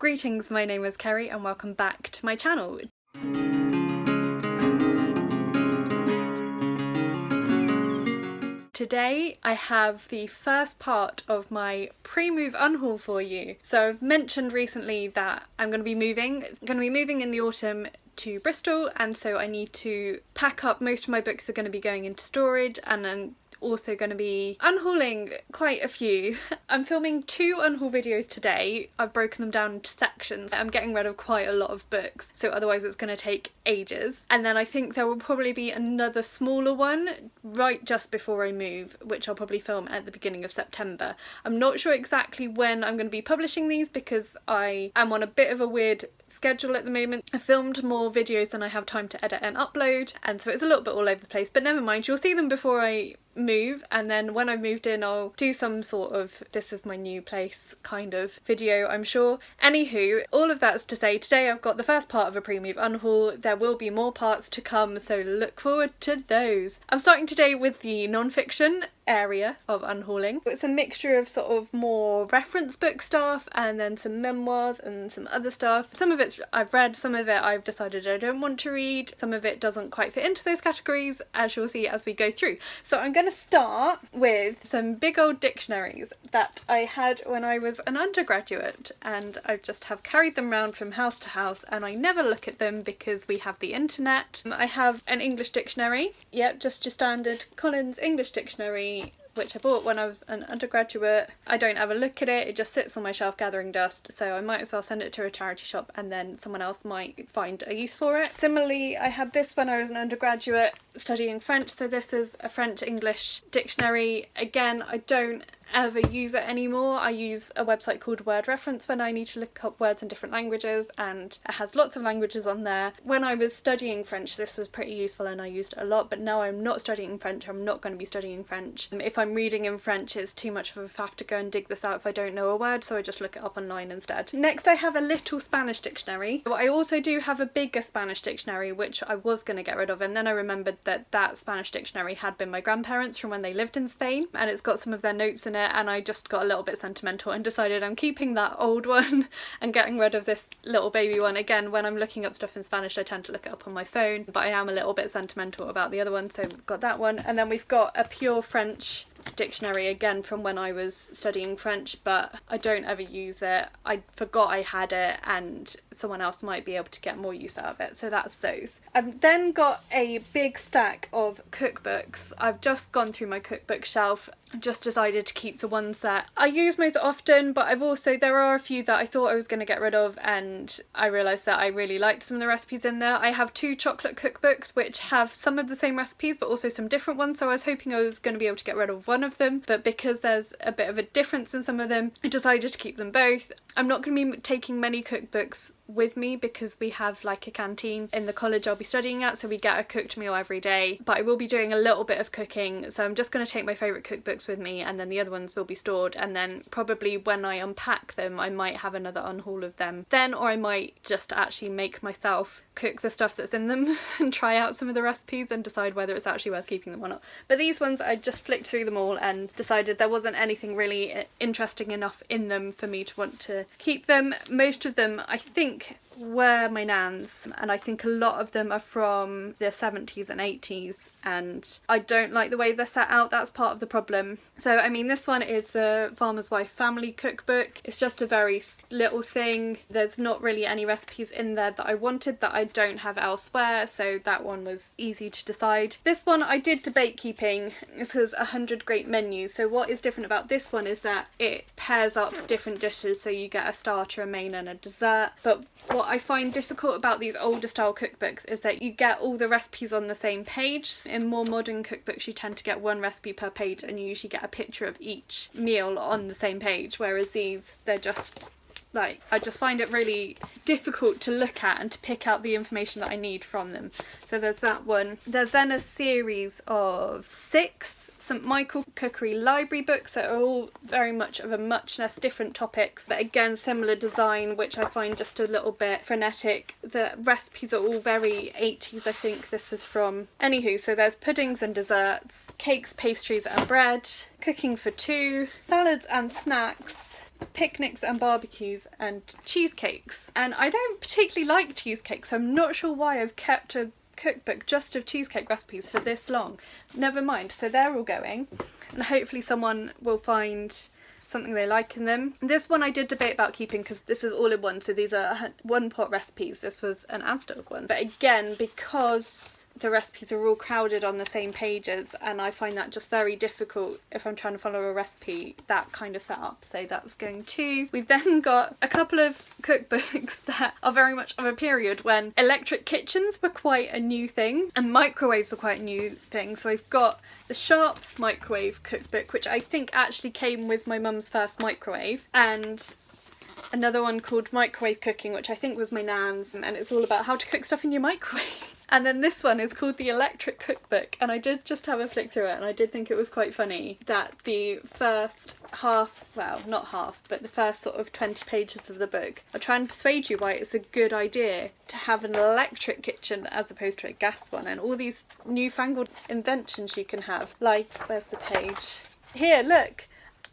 Greetings, my name is Kerry and welcome back to my channel. Today I have the first part of my pre-move unhaul for you. So I've mentioned recently that I'm going to be moving. It's going to be moving in the autumn to Bristol, and so I need to pack up. Most of my books are going to be going into storage, and I'm also going to be unhauling quite a few. I'm filming 2 unhaul videos today. I've broken them down into sections. I'm getting rid of quite a lot of books, so otherwise it's going to take ages. And then I think there will probably be another smaller one right just before I move, which I'll probably film at the beginning of September. I'm not sure exactly when I'm going to be publishing these because I am on a bit of a weird schedule at the moment. I filmed more videos than I have time to edit and upload, and so it's a little bit all over the place, but never mind, you'll see them before I move, and then when I've moved in I'll do some sort of this is my new place kind of video, I'm sure. Anywho, all of that's to say, today I've got the first part of a pre-move unhaul. There will be more parts to come, so look forward to those. I'm starting today with the non-fiction area of unhauling. It's a mixture of sort of more reference book stuff and then some memoirs and some other stuff. Some of it I've read, some of it I've decided I don't want to read, some of it doesn't quite fit into those categories, as you'll see as we go through. So I'm going to start with some big old dictionaries that I had when I was an undergraduate, and I just have carried them around from house to house and I never look at them because we have the internet. I have an English dictionary, yep, just your standard Collins English dictionary, which I bought when I was an undergraduate. I don't ever look at it, it just sits on my shelf gathering dust, so I might as well send it to a charity shop and then someone else might find a use for it. Similarly, I had this when I was an undergraduate studying French, so this is a French-English dictionary. Again, I don't ever use it anymore. I use a website called Word Reference when I need to look up words in different languages, and it has lots of languages on there. When I was studying French, this was pretty useful and I used it a lot, but now I'm not studying French. I'm not going to be studying French. If I'm reading in French, it's too much of a faff to go and dig this out if I don't know a word, so I just look it up online instead. Next, I have a little Spanish dictionary. But I also do have a bigger Spanish dictionary, which I was going to get rid of, and then I remembered that that Spanish dictionary had been my grandparents from when they lived in Spain, and it's got some of their notes in it, and I just got a little bit sentimental and decided I'm keeping that old one and getting rid of this little baby one. Again, when I'm looking up stuff in Spanish, I tend to look it up on my phone, but I am a little bit sentimental about the other one, so we've got that one. And then we've got a pure French dictionary, again from when I was studying French, but I don't ever use it. I forgot I had it and someone else might be able to get more use out of it, so that's those. I've then got a big stack of cookbooks. I've just gone through my cookbook shelf, just decided to keep the ones that I use most often, but there are a few that I thought I was going to get rid of, and I realised that I really liked some of the recipes in there. I have 2 chocolate cookbooks which have some of the same recipes but also some different ones, so I was hoping I was going to be able to get rid of one of them, but because there's a bit of a difference in some of them, I decided to keep them both. I'm not going to be taking many cookbooks with me because we have like a canteen in the college I'll be studying at, so we get a cooked meal every day, but I will be doing a little bit of cooking, so I'm just going to take my favourite cookbooks with me, and then the other ones will be stored, and then probably when I unpack them I might have another unhaul of them then, or I might just actually make myself cook the stuff that's in them and try out some of the recipes and decide whether it's actually worth keeping them or not. But these ones, I just flicked through them all and decided there wasn't anything really interesting enough in them for me to want to keep them. Most of them I think were my nan's, and I think a lot of them are from the 70s and 80s, and I don't like the way they're set out. That's part of the problem. So I mean, this one is the Farmer's Wife Family Cookbook. It's just a very little thing. There's not really any recipes in there that I wanted that I don't have elsewhere, so that one was easy to decide. This one I did debate keeping. It says 100 great menus. So what is different about this one is that it pairs up different dishes, so you get a starter, a main and a dessert. But what I find difficult about these older style cookbooks is that you get all the recipes on the same page. In more modern cookbooks you tend to get one recipe per page, and you usually get a picture of each meal on the same page, whereas these, they're just like, I just find it really difficult to look at and to pick out the information that I need from them. So there's that one. There's then a series of 6 St Michael Cookery Library books that are all very much of a muchness, different topics, but again similar design, which I find just a little bit frenetic. The recipes are all very 80s, I think this is from. Anywho, so there's puddings and desserts, cakes, pastries and bread, cooking for 2, salads and snacks, picnics and barbecues and cheesecakes. And I don't particularly like cheesecakes, so I'm not sure why I've kept a cookbook just of cheesecake recipes for this long. Never mind, so they're all going, and hopefully someone will find something they like in them. This one I did debate about keeping because this is all in one, so these are one pot recipes. This was an Asda one, but again, because the recipes are all crowded on the same pages, and I find that just very difficult if I'm trying to follow a recipe, that kind of setup, so that's going too. We've then got a couple of cookbooks that are very much of a period when electric kitchens were quite a new thing and microwaves are quite a new thing. So I've got the Sharp microwave cookbook, which I think actually came with my mum's first microwave, and another one called Microwave Cooking, which I think was my nan's, and it's all about how to cook stuff in your microwave. And then this one is called The Electric Cookbook, and I did just have a flick through it, and I did think it was quite funny that the first half, well, not half, but the first sort of 20 pages of the book are trying to persuade you why it's a good idea to have an electric kitchen as opposed to a gas one, and all these newfangled inventions you can have. Like, where's the page? Here, look!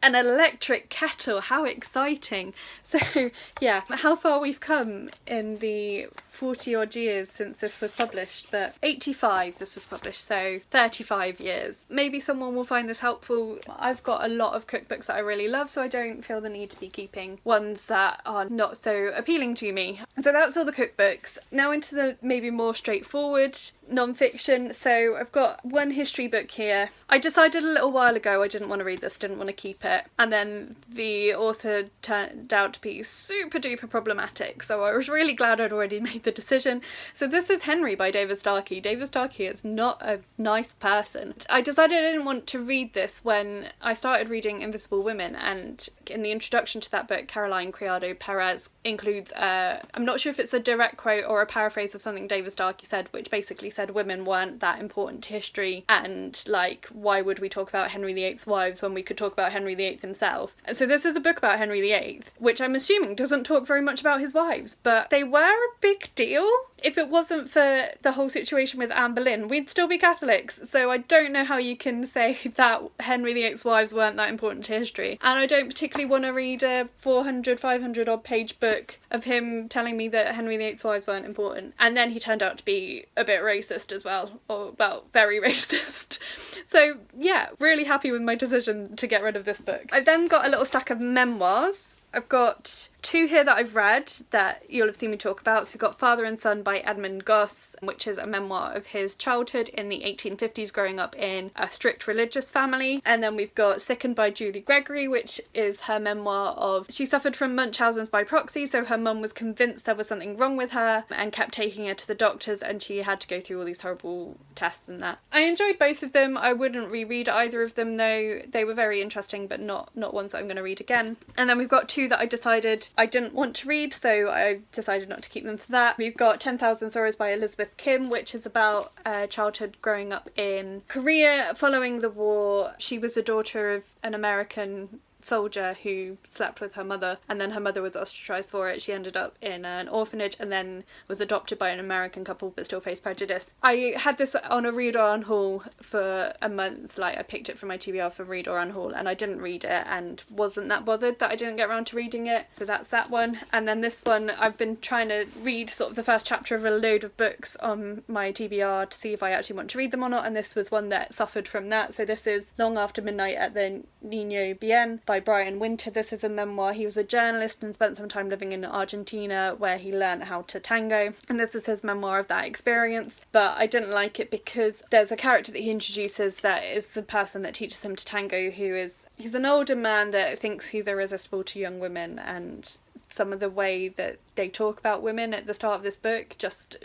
An electric kettle, how exciting. So yeah, how far we've come in the 40 odd years since this was published, but 85 this was published, so 35 years. Maybe someone will find this helpful. I've got a lot of cookbooks that I really love, so I don't feel the need to be keeping ones that are not so appealing to me. So that's all the cookbooks. Now into the maybe more straightforward non-fiction. So I've got one history book here. I decided a little while ago I didn't want to read this, didn't want to keep it, and then the author turned out to be super duper problematic, so I was really glad I'd already made the decision. So this is Henry by David Starkey. David Starkey is not a nice person. I decided I didn't want to read this when I started reading Invisible Women, and in the introduction to that book, Caroline Criado Perez includes I'm not sure if it's a direct quote or a paraphrase of something David Starkey said, which basically said women weren't that important to history, and like, why would we talk about Henry VIII's wives when we could talk about Henry VIII himself? So this is a book about Henry VIII, which I'm assuming doesn't talk very much about his wives, but they were a big deal. If it wasn't for the whole situation with Anne Boleyn, we'd still be Catholics, so I don't know how you can say that Henry VIII's wives weren't that important to history. And I don't particularly want to read a 400, 500 odd page book of him telling me that Henry VIII's wives weren't important. And then he turned out to be a bit racist as well, or, well, very racist. So yeah, really happy with my decision to get rid of this book. I've then got a little stack of memoirs. I've got two here that I've read that you'll have seen me talk about. So we've got Father and Son by Edmund Goss, which is a memoir of his childhood in the 1850s growing up in a strict religious family. And then we've got Sickened by Julie Gregory, which is her memoir of, she suffered from Munchausen's by proxy, so her mum was convinced there was something wrong with her and kept taking her to the doctors, and she had to go through all these horrible tests and that. I enjoyed both of them. I wouldn't reread either of them though. They were very interesting, but not ones that I'm going to read again. And then we've got two that I decided I didn't want to read, so I decided not to keep them for that. We've got 10,000 Sorrows by Elizabeth Kim, which is about childhood growing up in Korea following the war. She was a daughter of an American soldier who slept with her mother, and then her mother was ostracised for it. She ended up in an orphanage and then was adopted by an American couple but still faced prejudice. I had this on a read or unhaul for a month. Like, I picked it from my TBR for read or unhaul, and I didn't read it and wasn't that bothered that I didn't get around to reading it. So that's that one. And then this one, I've been trying to read sort of the first chapter of a load of books on my TBR to see if I actually want to read them or not, and this was one that suffered from that. So this is Long After Midnight at the Niño Bien by Brian Winter. This is a memoir. He was a journalist and spent some time living in Argentina where he learned how to tango, and this is his memoir of that experience. But I didn't like it because there's a character that he introduces that is the person that teaches him to tango, he's an older man that thinks he's irresistible to young women, and some of the way that they talk about women at the start of this book just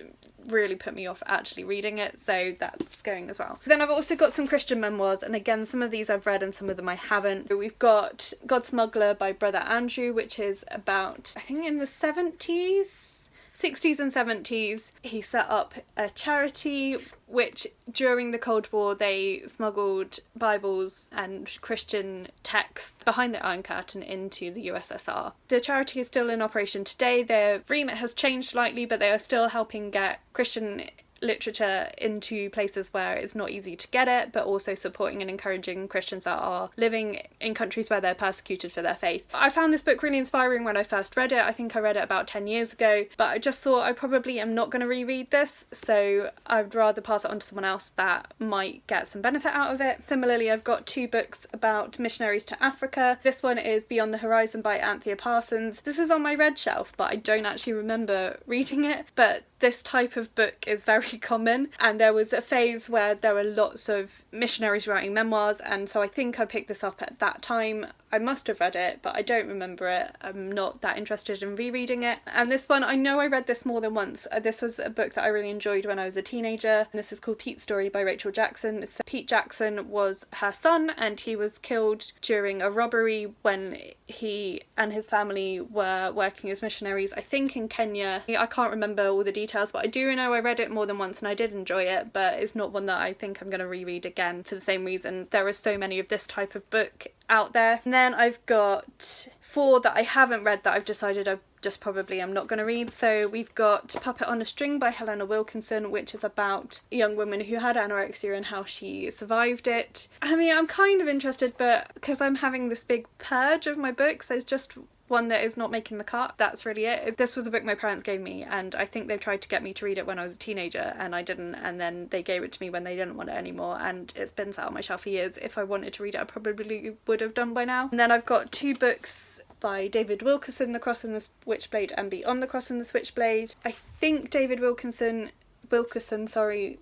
really put me off actually reading it, so that's going as well. Then I've also got some Christian memoirs, and again, some of these I've read and some of them I haven't. We've got God Smuggler by Brother Andrew, which is about, I think in the 60s and 70s, he set up a charity which during the Cold War they smuggled Bibles and Christian texts behind the Iron Curtain into the USSR. The charity is still in operation today. Their remit has changed slightly, but they are still helping get Christian literature into places where it's not easy to get it, but also supporting and encouraging Christians that are living in countries where they're persecuted for their faith. I found this book really inspiring when I first read it. I think I read it about 10 years ago, but I just thought I probably am not going to reread this, so I'd rather pass it on to someone else that might get some benefit out of it. Similarly, I've got 2 books about missionaries to Africa. This one is Beyond the Horizon by Anthea Parsons. This is on my read shelf, but I don't actually remember reading it, but this type of book is very common, and there was a phase where there were lots of missionaries writing memoirs, and so I think I picked this up at that time. I must have read it, but I don't remember it. I'm not that interested in rereading it. And this one, I know I read this more than once. This was a book that I really enjoyed when I was a teenager, and this is called Pete's Story by Rachel Jackson. So Pete Jackson was her son, and he was killed during a robbery when he and his family were working as missionaries, I think in Kenya. I can't remember all the details, but I do know I read it more than once and I did enjoy it, but it's not one that I think I'm going to reread again for the same reason. There are so many of this type of book out there. And then I've got 4 that I haven't read that I've decided I just probably am not going to read. So we've got Puppet on a String by Helena Wilkinson, which is about a young woman who had anorexia and how she survived it. I mean, I'm kind of interested, but because I'm having this big purge of my books, there's just one that is not making the cut. That's really it. This was a book my parents gave me, and I think they tried to get me to read it when I was a teenager and I didn't, and then they gave it to me when they didn't want it anymore, and it's been sat on my shelf for years. If I wanted to read it, I probably would have done by now. And then I've got 2 books by David Wilkerson, The Cross and the Switchblade and Beyond the Cross and the Switchblade. I think David Wilkerson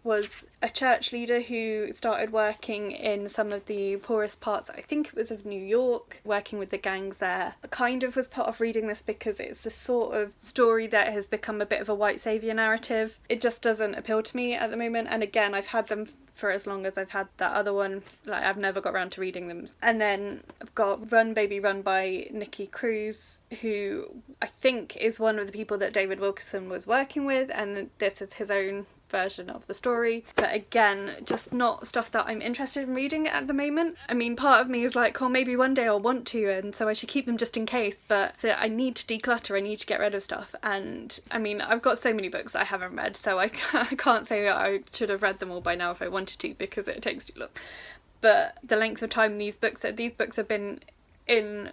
was a church leader who started working in some of the poorest parts, I think it was of New York, working with the gangs there. I kind of was put off reading this because it's the sort of story that has become a bit of a white saviour narrative. It just doesn't appeal to me at the moment, and again, I've had them for as long as I've had that other one. Like, I've never got around to reading them. And then I've got Run Baby Run by Nikki Cruz, who I think is one of the people that David Wilkerson was working with, and this is his own version of the story. But again, just not stuff that I'm interested in reading at the moment. I mean, part of me is like, oh, maybe one day I'll want to, and so I should keep them just in case, but I need to declutter, I need to get rid of stuff. And I mean, I've got so many books that I haven't read, so I can't say I should have read them all by now if I wanted to, because it takes too long. But the length of time these books have been in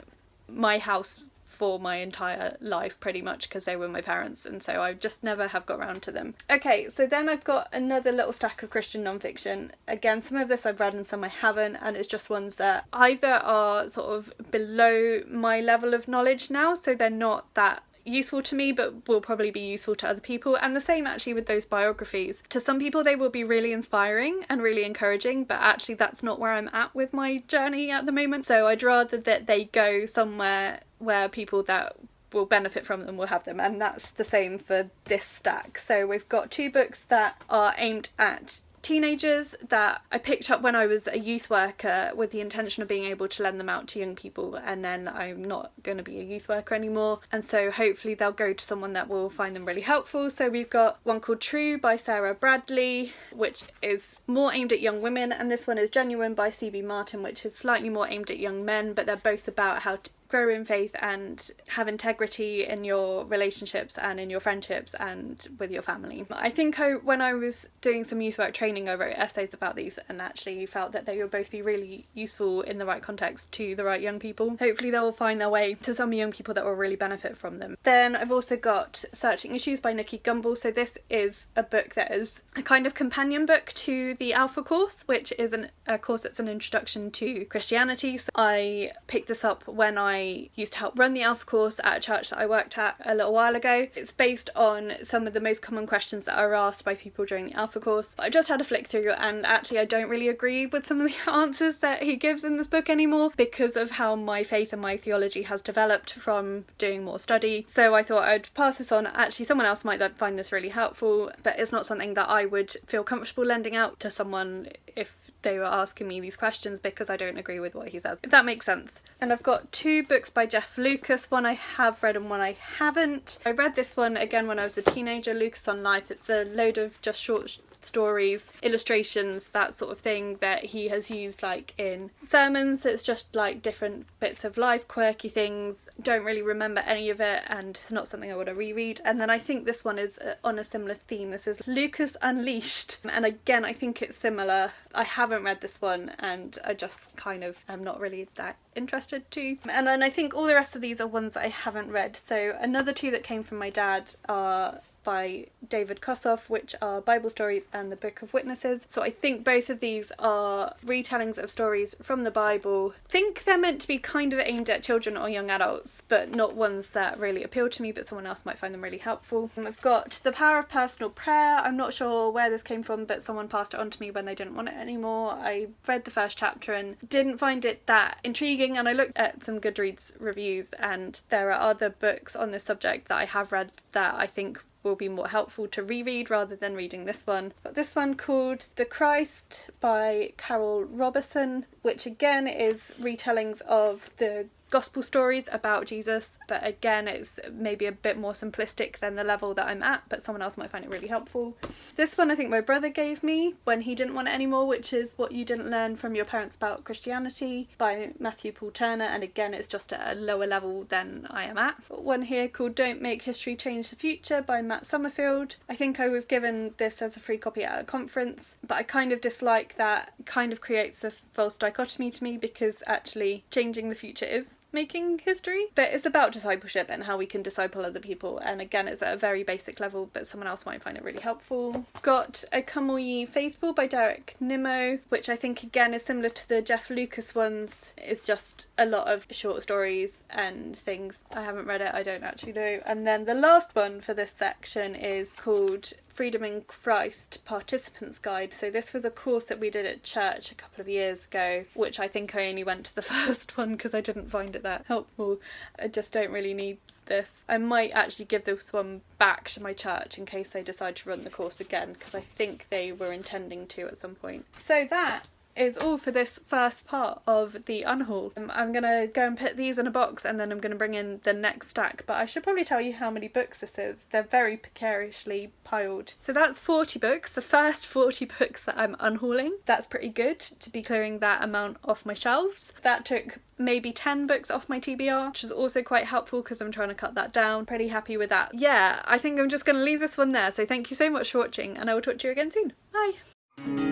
my house for my entire life, pretty much, because they were my parents, and so I just never have got around to them. Okay, so then I've got another little stack of Christian non-fiction. Again, some of this I've read and some I haven't, and it's just ones that either are sort of below my level of knowledge now, so they're not that useful to me, but will probably be useful to other people. And the same actually with those biographies. To some people they will be really inspiring and really encouraging, but actually that's not where I'm at with my journey at the moment. So I'd rather that they go somewhere where people that will benefit from them will have them, and that's the same for this stack. So we've got 2 books that are aimed at teenagers that I picked up when I was a youth worker with the intention of being able to lend them out to young people, and then I'm not going to be a youth worker anymore, and so hopefully they'll go to someone that will find them really helpful. So we've got one called True by Sarah Bradley, which is more aimed at young women, and this one is Genuine by C.B. Martin, which is slightly more aimed at young men, but they're both about how to grow in faith and have integrity in your relationships and in your friendships and with your family. I think when I was doing some youth work training, I wrote essays about these and actually felt that they would both be really useful in the right context to the right young people. Hopefully they will find their way to some young people that will really benefit from them. Then I've also got Searching Issues by Nikki Gumbel. So this is a book that is a kind of companion book to the Alpha course, which is a course that's an introduction to Christianity. So I picked this up when I used to help run the Alpha course at a church that I worked at a little while ago. It's based on some of the most common questions that are asked by people during the Alpha course. But I just had a flick through, and actually I don't really agree with some of the answers that he gives in this book anymore because of how my faith and my theology has developed from doing more study. So I thought I'd pass this on. Actually, someone else might find this really helpful, but it's not something that I would feel comfortable lending out to someone if they were asking me these questions, because I don't agree with what he says, if that makes sense. And I've got 2 books by Jeff Lucas. One I have read and one I haven't. I read this one again when I was a teenager, Lucas on Life. It's a load of just short stories, illustrations, that sort of thing that he has used like in sermons. It's just like different bits of life, quirky things. Don't really remember any of it, and it's not something I want to reread. And then I think this one is on a similar theme. This is Lucas Unleashed, and again I think it's similar. I haven't read this one and I just kind of am not really that interested to. And then I think all the rest of these are ones that I haven't read. So another two that came from my dad are by David Kossoff, which are Bible Stories and the Book of Witnesses. So I think both of these are retellings of stories from the Bible. I think they're meant to be kind of aimed at children or young adults, but not ones that really appeal to me, but someone else might find them really helpful. I've got The Power of Personal Prayer. I'm not sure where this came from, but someone passed it on to me when they didn't want it anymore. I read the first chapter and didn't find it that intriguing, and I looked at some Goodreads reviews and there are other books on this subject that I have read that I think will be more helpful to reread rather than reading this one. Got this one called The Christ by Carol Robertson, which again is retellings of the gospel stories about Jesus, but again it's maybe a bit more simplistic than the level that I'm at, but someone else might find it really helpful. This one I think my brother gave me when he didn't want it anymore, which is What You Didn't Learn from Your Parents About Christianity by Matthew Paul Turner, and again it's just at a lower level than I am at. Got one here called Don't Make History Change the Future by Matt Summerfield. I think I was given this as a free copy at a conference, but I kind of dislike that. It kind of creates a false dichotomy to me, because actually changing the future is making history, but it's about discipleship and how we can disciple other people, and again it's at a very basic level, but someone else might find it really helpful. Got O Come All Ye Faithful by Derek Nimmo, which I think again is similar to the Jeff Lucas ones. It's just a lot of short stories and things. I haven't read it, I don't actually know. And then the last one for this section is called Freedom in Christ Participants Guide. So this was a course that we did at church a couple of years ago, which I think I only went to the first one because I didn't find it that helpful. I just don't really need this. I might actually give this one back to my church in case they decide to run the course again, because I think they were intending to at some point. So that is all for this first part of the Unhaul. I'm gonna go and put these in a box and then I'm gonna bring in the next stack, but I should probably tell you how many books this is. They're very precariously piled. So that's 40 books, the first 40 books that I'm unhauling. That's pretty good to be clearing that amount off my shelves. That took maybe 10 books off my TBR, which was also quite helpful because I'm trying to cut that down. Pretty happy with that. Yeah, I think I'm just gonna leave this one there. So thank you so much for watching and I will talk to you again soon. Bye!